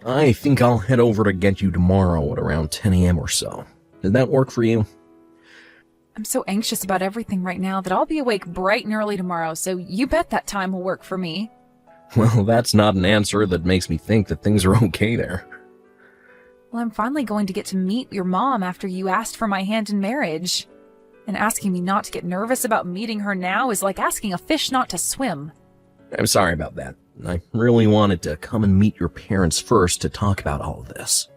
I think I'll head over to get you tomorrow at around 10 a.m. or so. Did that work for you? I'm so anxious about everything right now that I'll be awake bright and early tomorrow, so you bet that time will work for me. Well, that's not an answer that makes me think that things are okay there. Well, I'm finally going to get to meet your mom after you asked for my hand in marriage. And asking me not to get nervous about meeting her now is like asking a fish not to swim. I'm sorry about that. I really wanted to come and meet your parents first to talk about all of this.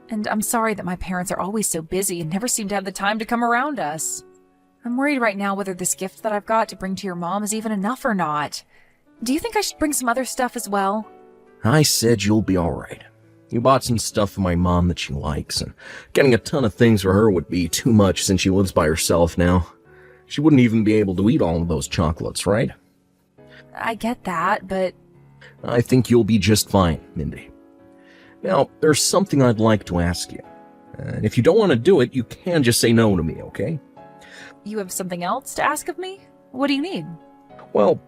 And I'm sorry that my parents are always so busy and never seem to have the time to come around us. I'm worried right now whether this gift that I've got to bring to your mom is even enough or not. Do you think I should bring some other stuff as well? I said you'll be alright. You bought some stuff for my mom that she likes, and getting a ton of things for her would be too much since she lives by herself now. She wouldn't even be able to eat all of those chocolates, right? I get that, but... I think you'll be just fine, Mindy. Now, there's something I'd like to ask you. And if you don't want to do it, you can just say no to me, okay? You have something else to ask of me? What do you need? Well,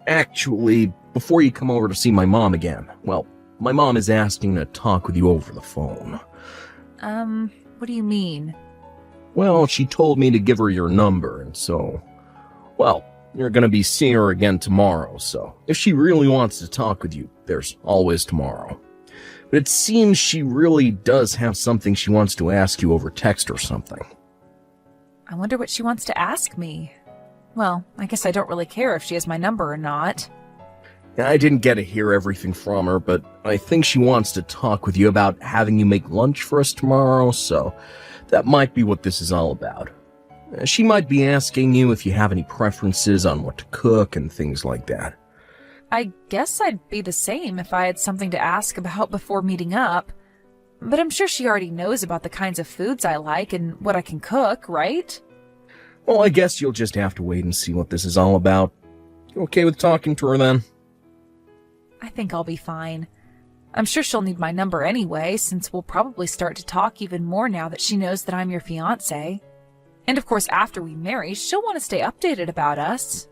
actually, before you come over to see my mom again, well, my mom is asking to talk with you over the phone. What do you mean? Well, she told me to give her your number, and so... Well, you're gonna be seeing her again tomorrow, so if she really wants to talk with you, there's always tomorrow. But it seems she really does have something she wants to ask you over text or something. I wonder what she wants to ask me. Well, I guess I don't really care if she has my number or not. I didn't get to hear everything from her, but I think she wants to talk with you about having you make lunch for us tomorrow, so that might be what this is all about. She might be asking you if you have any preferences on what to cook and things like that. I guess I'd be the same if I had something to ask about before meeting up. But I'm sure she already knows about the kinds of foods I like and what I can cook, right? Well, I guess you'll just have to wait and see what this is all about. You okay with talking to her then? I think I'll be fine. I'm sure she'll need my number anyway, since we'll probably start to talk even more now that she knows that I'm your fiancé. And of course, after we marry, she'll want to stay updated about us.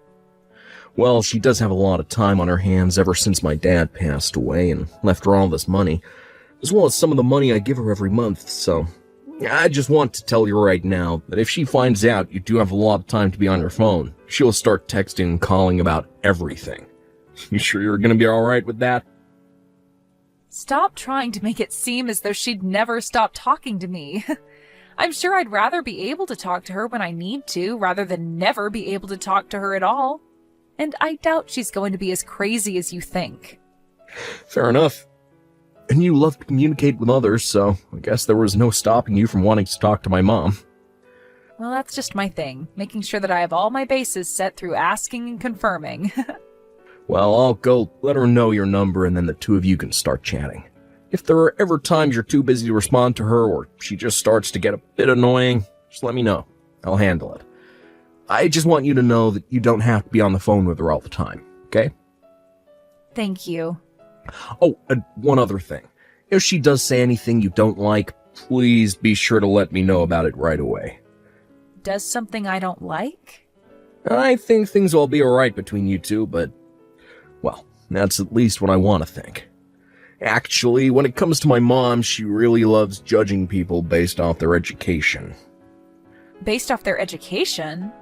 Well, she does have a lot of time on her hands ever since my dad passed away and left her all this money, as well as some of the money I give her every month, so I just want to tell you right now that if she finds out you do have a lot of time to be on your phone, she'll start texting and calling about everything. You sure you're gonna be alright with that? Stop trying to make it seem as though she'd never stop talking to me. I'm sure I'd rather be able to talk to her when I need to, rather than never be able to talk to her at all. And I doubt she's going to be as crazy as you think. Fair enough. And you love to communicate with others, so I guess there was no stopping you from wanting to talk to my mom. Well, that's just my thing, making sure that I have all my bases set through asking and confirming. Well, I'll go let her know your number and then the two of you can start chatting. If there are ever times you're too busy to respond to her or she just starts to get a bit annoying, just let me know. I'll handle it. I just want you to know that you don't have to be on the phone with her all the time, okay? Thank you. Oh, and one other thing. If she does say anything you don't like, please be sure to let me know about it right away. Does something I don't like? I think things will be alright between you two, but, well, that's at least what I want to think. Actually, when it comes to my mom, she really loves judging people based off their education. Based off their education?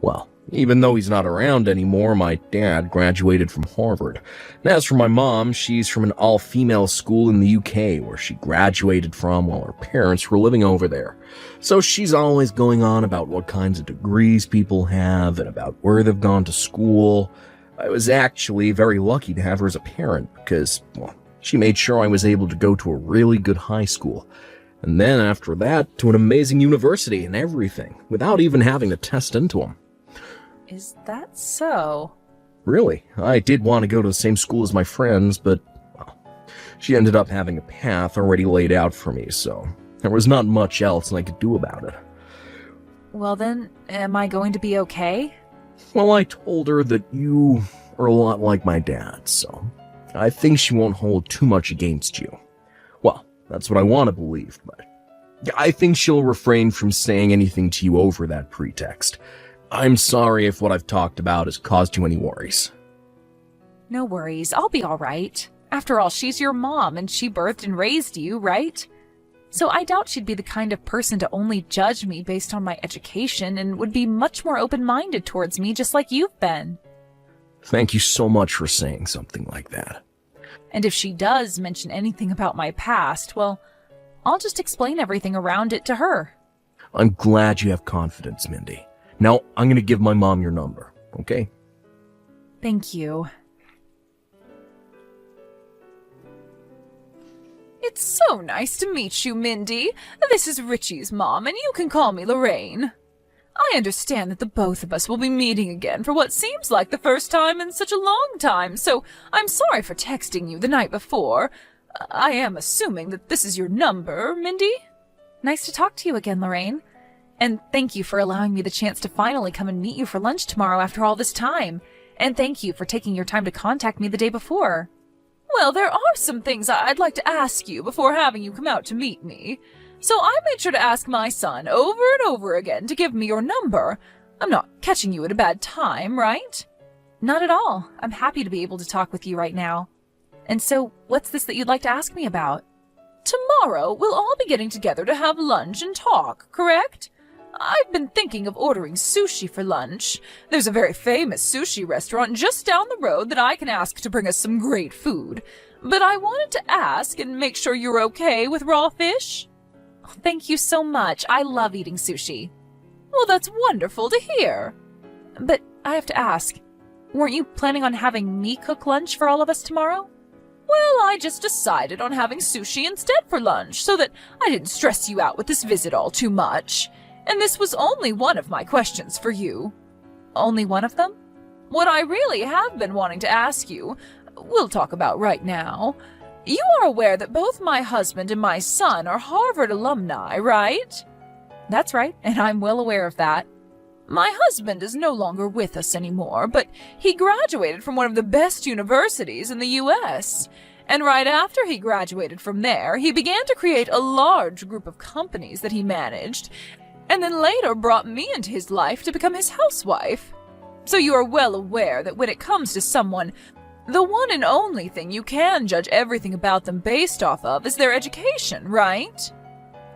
Well, even though he's not around anymore, my dad graduated from Harvard. And as for my mom, she's from an all-female school in the UK where she graduated from while her parents were living over there. So she's always going on about what kinds of degrees people have and about where they've gone to school. I was actually very lucky to have her as a parent because, well, she made sure I was able to go to a really good high school. And then after that, to an amazing university and everything, without even having to test into them. Is that so? Really, I did want to go to the same school as my friends, but, well, she ended up having a path already laid out for me, so there was not much else I could do about it. Well then, am I going to be okay? Well, I told her that you are a lot like my dad, so I think she won't hold too much against you. Well, that's what I want to believe, but I think she'll refrain from saying anything to you over that pretext. I'm sorry if what I've talked about has caused you any worries. No worries, I'll be alright. After all, she's your mom and she birthed and raised you, right? So I doubt she'd be the kind of person to only judge me based on my education and would be much more open-minded towards me just like you've been. Thank you so much for saying something like that. And if she does mention anything about my past, well, I'll just explain everything around it to her. I'm glad you have confidence, Mindy. Now, I'm going to give my mom your number, okay? Thank you. It's so nice to meet you, Mindy. This is Richie's mom, and you can call me Lorraine. I understand that the both of us will be meeting again for what seems like the first time in such a long time, so I'm sorry for texting you the night before. I am assuming that this is your number, Mindy? Nice to talk to you again, Lorraine. And thank you for allowing me the chance to finally come and meet you for lunch tomorrow after all this time. And thank you for taking your time to contact me the day before. Well, there are some things I'd like to ask you before having you come out to meet me. So I made sure to ask my son over and over again to give me your number. I'm not catching you at a bad time, right? Not at all. I'm happy to be able to talk with you right now. And so, what's this that you'd like to ask me about? Tomorrow, we'll all be getting together to have lunch and talk, correct? I've been thinking of ordering sushi for lunch. There's a very famous sushi restaurant just down the road that I can ask to bring us some great food. But I wanted to ask and make sure you're okay with raw fish. Thank you so much. I love eating sushi. Well, that's wonderful to hear. But I have to ask, weren't you planning on having me cook lunch for all of us tomorrow? Well, I just decided on having sushi instead for lunch so that I didn't stress you out with this visit all too much. And this was only one of my questions for you. Only one of them? What I really have been wanting to ask you, we'll talk about right now. You are aware that both my husband and my son are Harvard alumni, right? That's right, and I'm well aware of that. My husband is no longer with us anymore, but he graduated from one of the best universities in the U.S., and right after he graduated from there, he began to create a large group of companies that he managed, and then later brought me into his life to become his housewife. So you are well aware that when it comes to someone, the one and only thing you can judge everything about them based off of is their education, right?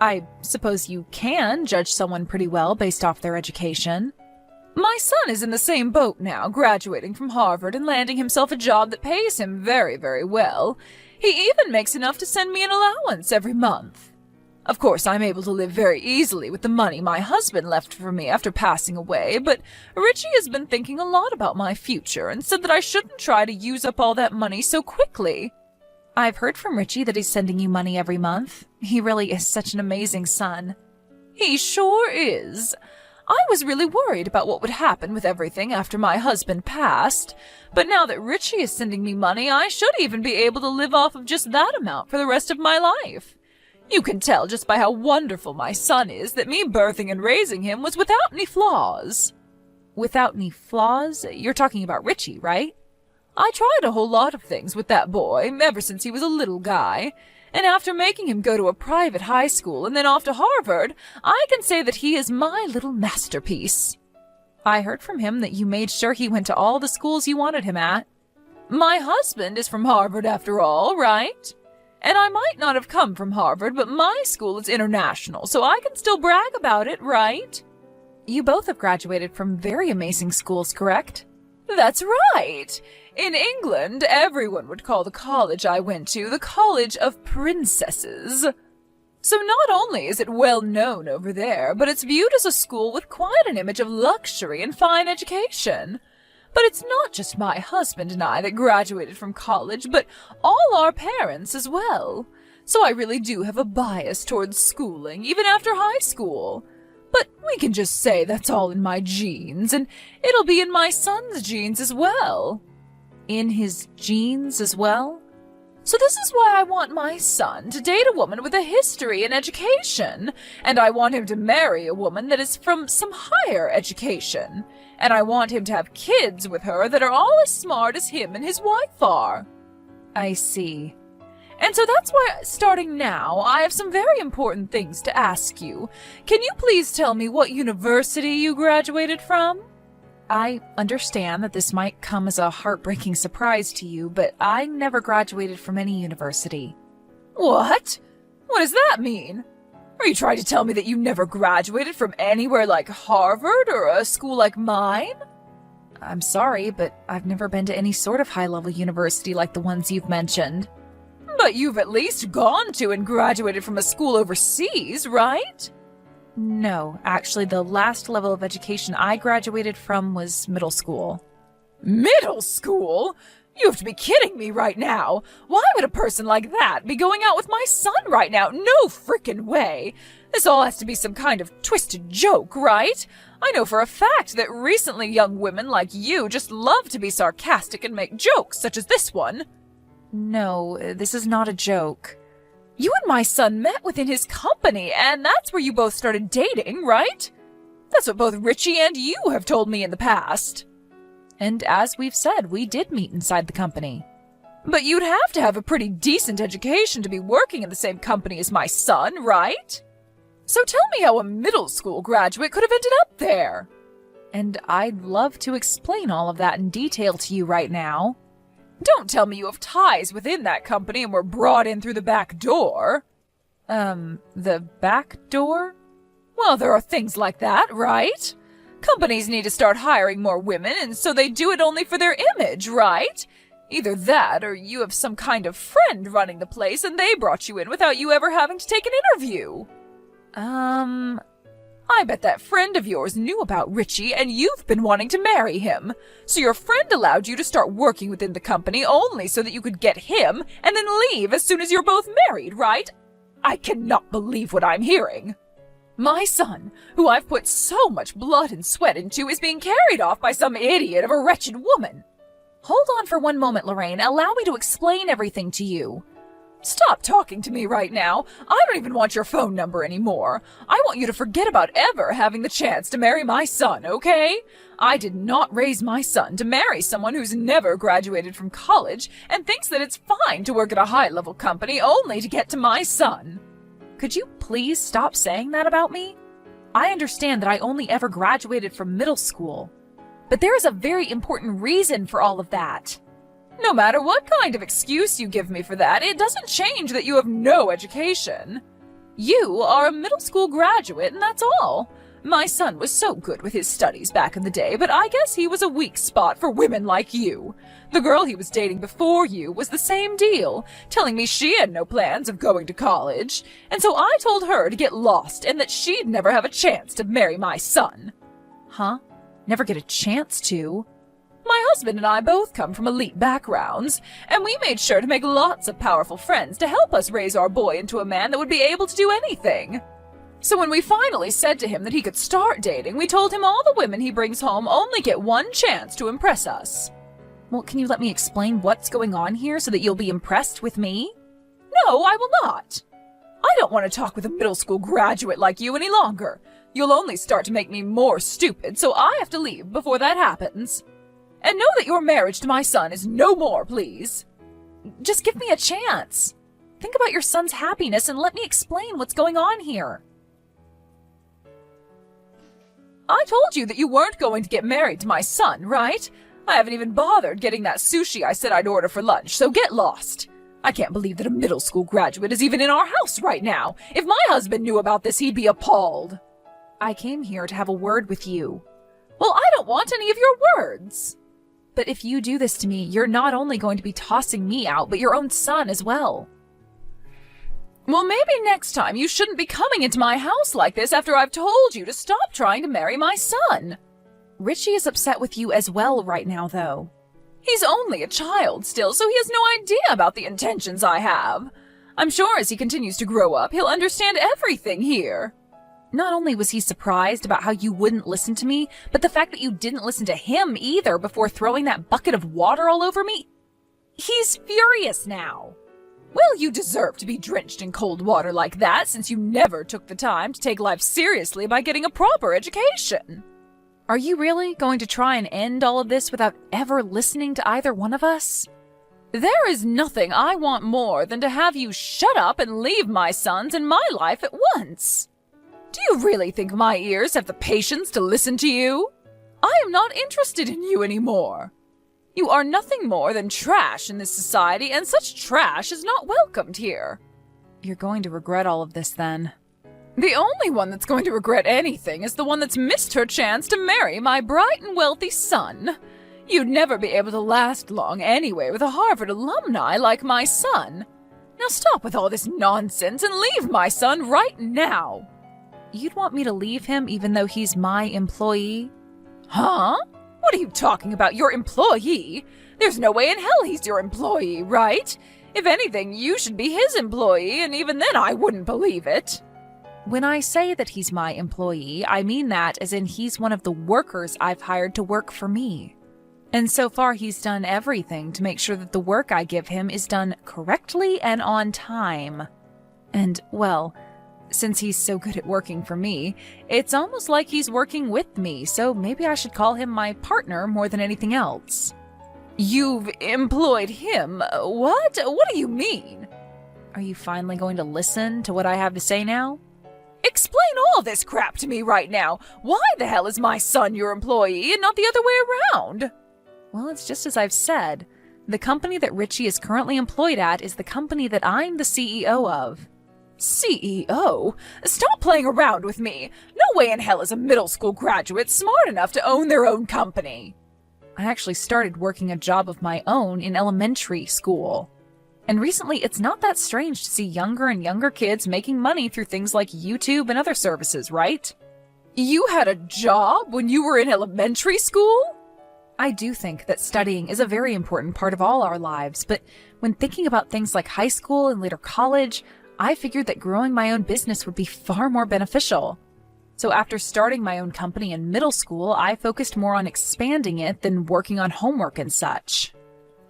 I suppose you can judge someone pretty well based off their education. My son is in the same boat now, graduating from Harvard and landing himself a job that pays him very, very well. He even makes enough to send me an allowance every month. Of course, I'm able to live very easily with the money my husband left for me after passing away, but Richie has been thinking a lot about my future and said that I shouldn't try to use up all that money so quickly. I've heard from Richie that he's sending you money every month. He really is such an amazing son. He sure is. I was really worried about what would happen with everything after my husband passed, but now that Richie is sending me money, I should even be able to live off of just that amount for the rest of my life. You can tell just by how wonderful my son is that me birthing and raising him was without any flaws. Without any flaws? You're talking about Richie, right? I tried a whole lot of things with that boy ever since he was a little guy, and after making him go to a private high school and then off to Harvard, I can say that he is my little masterpiece. I heard from him that you made sure he went to all the schools you wanted him at. My husband is from Harvard after all, right? And I might not have come from Harvard, but my school is international, so I can still brag about it, right? You both have graduated from very amazing schools, correct? That's right! In England, everyone would call the college I went to the College of Princesses. So not only is it well known over there, but it's viewed as a school with quite an image of luxury and fine education. But it's not just my husband and I that graduated from college, but all our parents as well. So I really do have a bias towards schooling, even after high school. But we can just say that's all in my genes, and it'll be in my son's genes as well. In his genes as well? So this is why I want my son to date a woman with a history in education, and I want him to marry a woman that is from some higher education, and I want him to have kids with her that are all as smart as him and his wife are. I see. And so that's why, starting now, I have some very important things to ask you. Can you please tell me what university you graduated from? I understand that this might come as a heartbreaking surprise to you, but I never graduated from any university. What? What does that mean? Are you trying to tell me that you never graduated from anywhere like Harvard or a school like mine? I'm sorry, but I've never been to any sort of high-level university like the ones you've mentioned. But you've at least gone to and graduated from a school overseas, right? No, actually, the last level of education I graduated from was middle school. Middle school? You have to be kidding me right now. Why would a person like that be going out with my son right now? No frickin' way. This all has to be some kind of twisted joke, right? I know for a fact that recently young women like you just love to be sarcastic and make jokes such as this one. No, this is not a joke. You and my son met within his company, and that's where you both started dating, right? That's what both Richie and you have told me in the past. And as we've said, we did meet inside the company. But you'd have to have a pretty decent education to be working in the same company as my son, right? So tell me how a middle school graduate could have ended up there. And I'd love to explain all of that in detail to you right now. Don't tell me you have ties within that company and were brought in through the back door. The back door? Well, there are things like that, right? Companies need to start hiring more women, and so they do it only for their image, right? Either that, or you have some kind of friend running the place and they brought you in without you ever having to take an interview. I bet that friend of yours knew about Richie and you've been wanting to marry him. So your friend allowed you to start working within the company only so that you could get him and then leave as soon as you're both married, right? I cannot believe what I'm hearing. My son, who I've put so much blood and sweat into, is being carried off by some idiot of a wretched woman. Hold on for one moment, Lorraine. Allow me to explain everything to you. Stop talking to me right now. I don't even want your phone number anymore. I want you to forget about ever having the chance to marry my son, okay? I did not raise my son to marry someone who's never graduated from college and thinks that it's fine to work at a high-level company only to get to my son. Could you please stop saying that about me? I understand that I only ever graduated from middle school, but there is a very important reason for all of that. No matter what kind of excuse you give me for that, it doesn't change that you have no education. You are a middle school graduate, and that's all. My son was so good with his studies back in the day, but I guess he was a weak spot for women like you. The girl he was dating before you was the same deal, telling me she had no plans of going to college, and so I told her to get lost and that she'd never have a chance to marry my son. Huh? Never get a chance to? My husband and I both come from elite backgrounds, and we made sure to make lots of powerful friends to help us raise our boy into a man that would be able to do anything. So when we finally said to him that he could start dating, we told him all the women he brings home only get one chance to impress us. Well, can you let me explain what's going on here so that you'll be impressed with me? No, I will not. I don't want to talk with a middle school graduate like you any longer. You'll only start to make me more stupid, so I have to leave before that happens. And know that your marriage to my son is no more, please. Just give me a chance. Think about your son's happiness and let me explain what's going on here. I told you that you weren't going to get married to my son, right? I haven't even bothered getting that sushi I said I'd order for lunch, so get lost. I can't believe that a middle school graduate is even in our house right now. If my husband knew about this, he'd be appalled. I came here to have a word with you. Well, I don't want any of your words. But if you do this to me, you're not only going to be tossing me out, but your own son as well. Well, maybe next time you shouldn't be coming into my house like this after I've told you to stop trying to marry my son. Richie is upset with you as well right now, though. He's only a child still, so he has no idea about the intentions I have. I'm sure as he continues to grow up, he'll understand everything here. Not only was he surprised about how you wouldn't listen to me, but the fact that you didn't listen to him either before throwing that bucket of water all over me. He's furious now. Well, you deserve to be drenched in cold water like that since you never took the time to take life seriously by getting a proper education. Are you really going to try and end all of this without ever listening to either one of us? There is nothing I want more than to have you shut up and leave my sons and my life at once. Do you really think my ears have the patience to listen to you? I am not interested in you anymore. You are nothing more than trash in this society, and such trash is not welcomed here. You're going to regret all of this then. The only one that's going to regret anything is the one that's missed her chance to marry my bright and wealthy son. You'd never be able to last long anyway with a Harvard alumni like my son. Now stop with all this nonsense and leave my son right now. You'd want me to leave him even though he's my employee? Huh? What are you talking about? Your employee? There's no way in hell he's your employee, right? If anything, you should be his employee, and even then I wouldn't believe it. When I say that he's my employee, I mean that as in he's one of the workers I've hired to work for me. And so far he's done everything to make sure that the work I give him is done correctly and on time. And, well, since he's so good at working for me, it's almost like he's working with me, so maybe I should call him my partner more than anything else. You've employed him? What? What do you mean? Are you finally going to listen to what I have to say now? Explain all this crap to me right now. Why the hell is my son your employee and not the other way around? Well, it's just as I've said. The company that Richie is currently employed at is the company that I'm the CEO of. CEO? Stop playing around with me. No way in hell is a middle school graduate smart enough to own their own company. I actually started working a job of my own in elementary school. And recently, it's not that strange to see younger and younger kids making money through things like YouTube and other services, right? You had a job when you were in elementary school? I do think that studying is a very important part of all our lives, but when thinking about things like high school and later college, I figured that growing my own business would be far more beneficial. So after starting my own company in middle school, I focused more on expanding it than working on homework and such.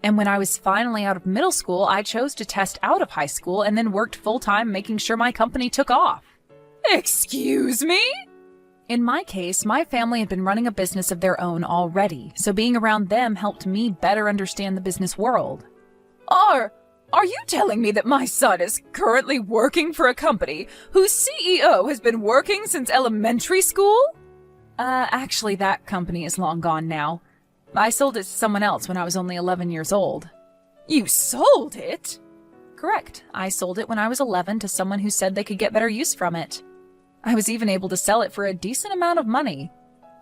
And when I was finally out of middle school, I chose to test out of high school and then worked full-time making sure my company took off. Excuse me? In my case, my family had been running a business of their own already, so being around them helped me better understand the business world. Are you telling me that my son is currently working for a company whose CEO has been working since elementary school? Actually, that company is long gone now. I sold it to someone else when I was only 11 years old. You sold it? Correct. I sold it when I was 11 to someone who said they could get better use from it. I was even able to sell it for a decent amount of money.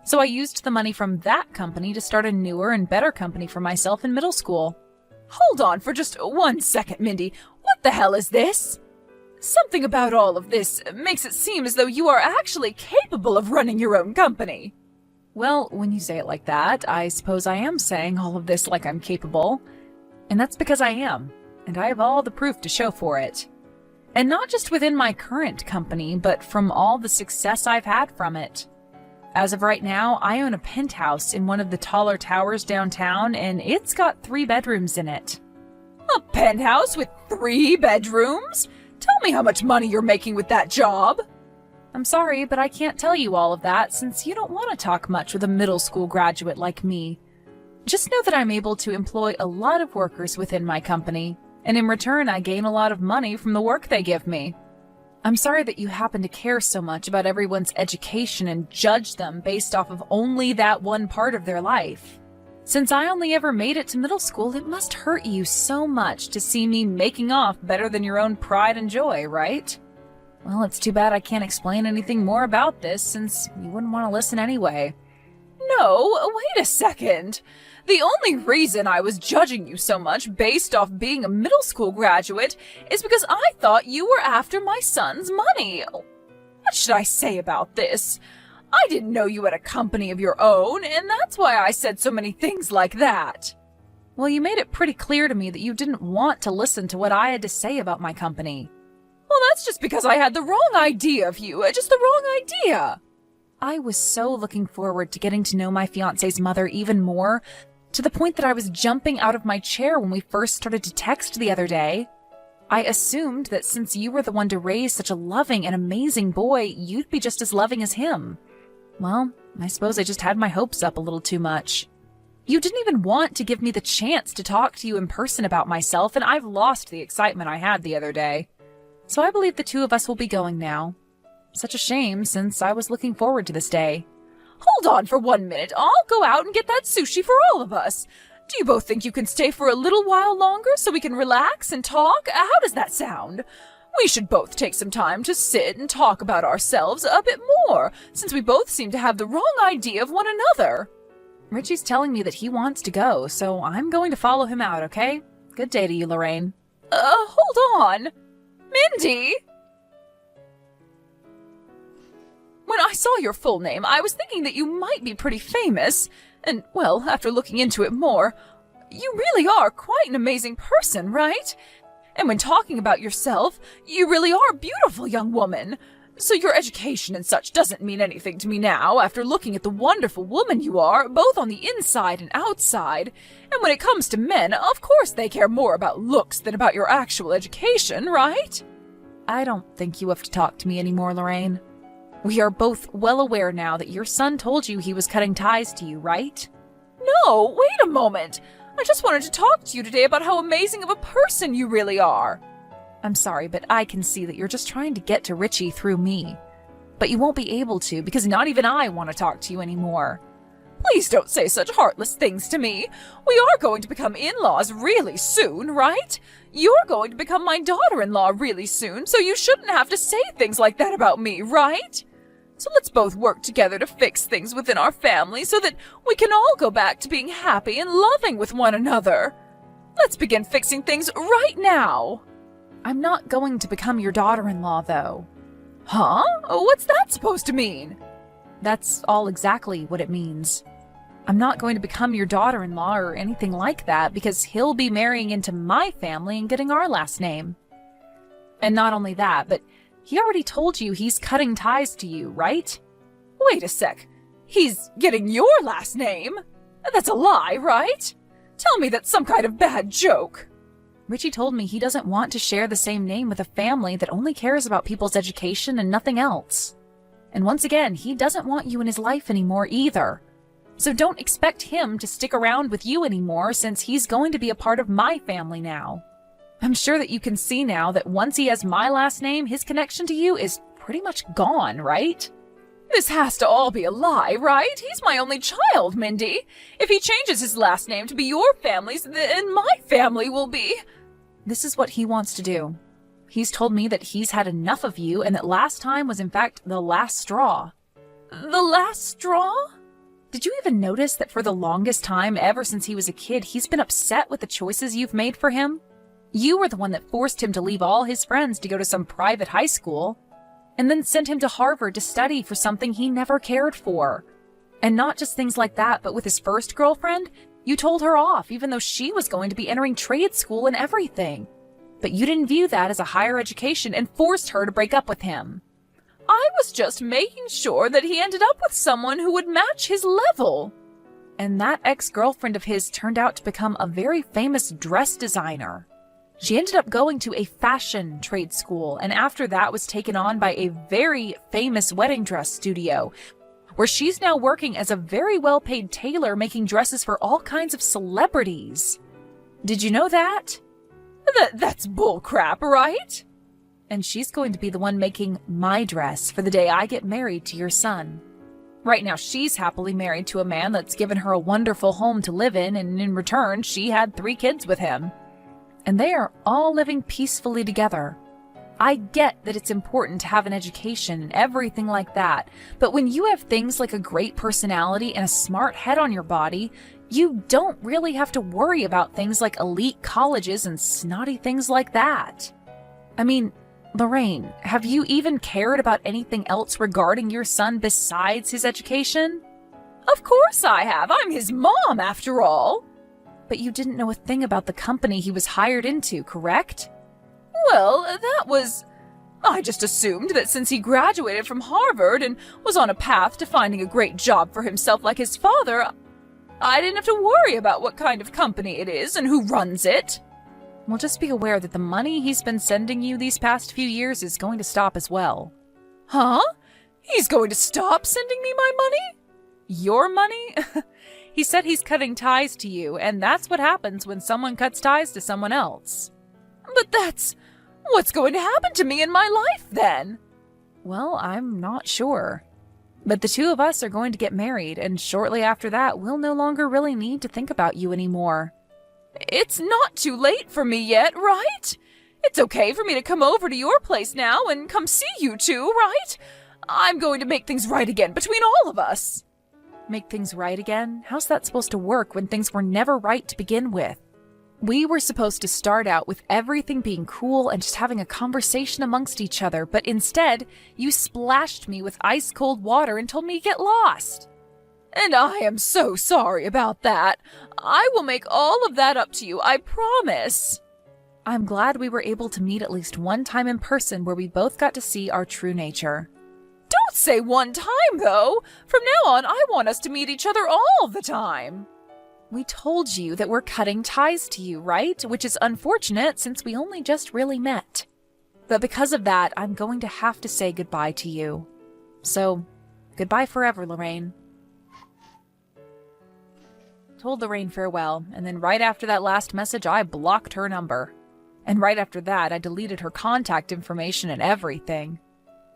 So I used the money from that company to start a newer and better company for myself in middle school. Hold on for just 1 second, Mindy. What the hell is this? Something about all of this makes it seem as though you are actually capable of running your own company. Well, when you say it like that, I suppose I am saying all of this like I'm capable. And that's because I am, and I have all the proof to show for it. And not just within my current company, but from all the success I've had from it. As of right now, I own a penthouse in one of the taller towers downtown, and it's got 3 bedrooms in it. A penthouse with 3 bedrooms? Tell me how much money you're making with that job. I'm sorry, but I can't tell you all of that since you don't want to talk much with a middle school graduate like me. Just know that I'm able to employ a lot of workers within my company, and in return I gain a lot of money from the work they give me. I'm sorry that you happen to care so much about everyone's education and judge them based off of only that one part of their life. Since I only ever made it to middle school, it must hurt you so much to see me making off better than your own pride and joy, right? Well, it's too bad I can't explain anything more about this since you wouldn't want to listen anyway. No, wait a second. The only reason I was judging you so much based off being a middle school graduate is because I thought you were after my son's money. What should I say about this? I didn't know you had a company of your own, and that's why I said so many things like that. Well, you made it pretty clear to me that you didn't want to listen to what I had to say about my company. Well, that's just because I had the wrong idea of you, just the wrong idea. I was so looking forward to getting to know my fiancé's mother even more, to the point that I was jumping out of my chair when we first started to text the other day. I assumed that since you were the one to raise such a loving and amazing boy, you'd be just as loving as him. Well, I suppose I just had my hopes up a little too much. You didn't even want to give me the chance to talk to you in person about myself, and I've lost the excitement I had the other day. So I believe the 2 of us will be going now. Such a shame, since I was looking forward to this day. Hold on for 1 minute. I'll go out and get that sushi for all of us. Do you both think you can stay for a little while longer so we can relax and talk? How does that sound? We should both take some time to sit and talk about ourselves a bit more, since we both seem to have the wrong idea of one another. Richie's telling me that he wants to go, so I'm going to follow him out, okay? Good day to you, Lorraine. Hold on. Mindy! When I saw your full name, I was thinking that you might be pretty famous. And, well, after looking into it more, you really are quite an amazing person, right? And when talking about yourself, you really are a beautiful young woman. So your education and such doesn't mean anything to me now, after looking at the wonderful woman you are, both on the inside and outside. And when it comes to men, of course they care more about looks than about your actual education, right? I don't think you have to talk to me anymore, Lorraine. We are both well aware now that your son told you he was cutting ties to you, right? No, wait a moment. I just wanted to talk to you today about how amazing of a person you really are. I'm sorry, but I can see that you're just trying to get to Richie through me. But you won't be able to, because not even I want to talk to you anymore. Please don't say such heartless things to me. We are going to become in-laws really soon, right? You're going to become my daughter-in-law really soon, so you shouldn't have to say things like that about me, right? So let's both work together to fix things within our family so that we can all go back to being happy and loving with one another. Let's begin fixing things right now. I'm not going to become your daughter-in-law, though. Huh? What's that supposed to mean? That's all exactly what it means. I'm not going to become your daughter-in-law or anything like that because he'll be marrying into my family and getting our last name. And not only that, but he already told you he's cutting ties to you, right? Wait a sec. He's getting your last name? That's a lie, right? Tell me that's some kind of bad joke. Richie told me he doesn't want to share the same name with a family that only cares about people's education and nothing else. And once again, he doesn't want you in his life anymore either. So don't expect him to stick around with you anymore since he's going to be a part of my family now. I'm sure that you can see now that once he has my last name, his connection to you is pretty much gone, right? This has to all be a lie, right? He's my only child, Mindy. If he changes his last name to be your family's, then my family will be... This is what he wants to do. He's told me that he's had enough of you and that last time was in fact the last straw. The last straw? Did you even notice that for the longest time, ever since he was a kid, he's been upset with the choices you've made for him? You were the one that forced him to leave all his friends to go to some private high school, and then sent him to Harvard to study for something he never cared for. And not just things like that, but with his first girlfriend, you told her off even though she was going to be entering trade school and everything. But you didn't view that as a higher education and forced her to break up with him. I was just making sure that he ended up with someone who would match his level. And that ex-girlfriend of his turned out to become a very famous dress designer. She ended up going to a fashion trade school, and after that was taken on by a very famous wedding dress studio, where she's now working as a very well-paid tailor making dresses for all kinds of celebrities. Did you know that? That's bullcrap, right? And she's going to be the one making my dress for the day I get married to your son. Right now, she's happily married to a man that's given her a wonderful home to live in, and in return, she had 3 kids with him. And they are all living peacefully together. I get that it's important to have an education and everything like that, but when you have things like a great personality and a smart head on your body, you don't really have to worry about things like elite colleges and snotty things like that. I mean, Lorraine, have you even cared about anything else regarding your son besides his education? Of course I have. I'm his mom, after all. But you didn't know a thing about the company he was hired into, correct? Well, that was... I just assumed that since he graduated from Harvard and was on a path to finding a great job for himself like his father, I didn't have to worry about what kind of company it is and who runs it. Well, just be aware that the money he's been sending you these past few years is going to stop as well. Huh? He's going to stop sending me my money? Your money? He said he's cutting ties to you, and that's what happens when someone cuts ties to someone else. But that's... what's going to happen to me in my life, then? Well, I'm not sure. But the two of us are going to get married, and shortly after that, we'll no longer really need to think about you anymore. It's not too late for me yet, right? It's okay for me to come over to your place now and come see you two, right? I'm going to make things right again between all of us. Make things right again? How's that supposed to work when things were never right to begin with? We were supposed to start out with everything being cool and just having a conversation amongst each other, but instead, you splashed me with ice-cold water and told me to get lost. And I am so sorry about that. I will make all of that up to you, I promise. I'm glad we were able to meet at least one time in person where we both got to see our true nature. Don't say one time, though. From now on, I want us to meet each other all the time. We told you that we're cutting ties to you, right? Which is unfortunate since we only just really met. But because of that, I'm going to have to say goodbye to you. So, goodbye forever, Lorraine. Told Lorraine farewell, and then right after that last message, I blocked her number. And right after that, I deleted her contact information and everything.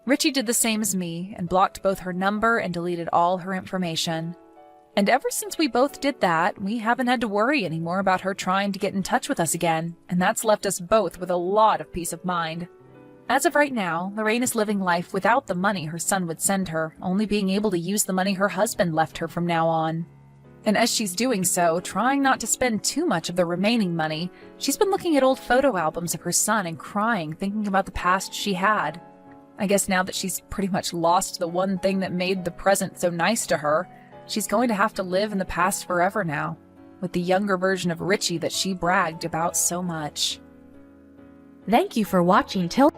Richie did the same as me, and blocked both her number and deleted all her information. And ever since we both did that, we haven't had to worry anymore about her trying to get in touch with us again, and that's left us both with a lot of peace of mind. As of right now, Lorraine is living life without the money her son would send her, only being able to use the money her husband left her from now on. And as she's doing so, trying not to spend too much of the remaining money, she's been looking at old photo albums of her son and crying, thinking about the past she had. I guess now that she's pretty much lost the one thing that made the present so nice to her, she's going to have to live in the past forever now, with the younger version of Richie that she bragged about so much. Thank you for watching till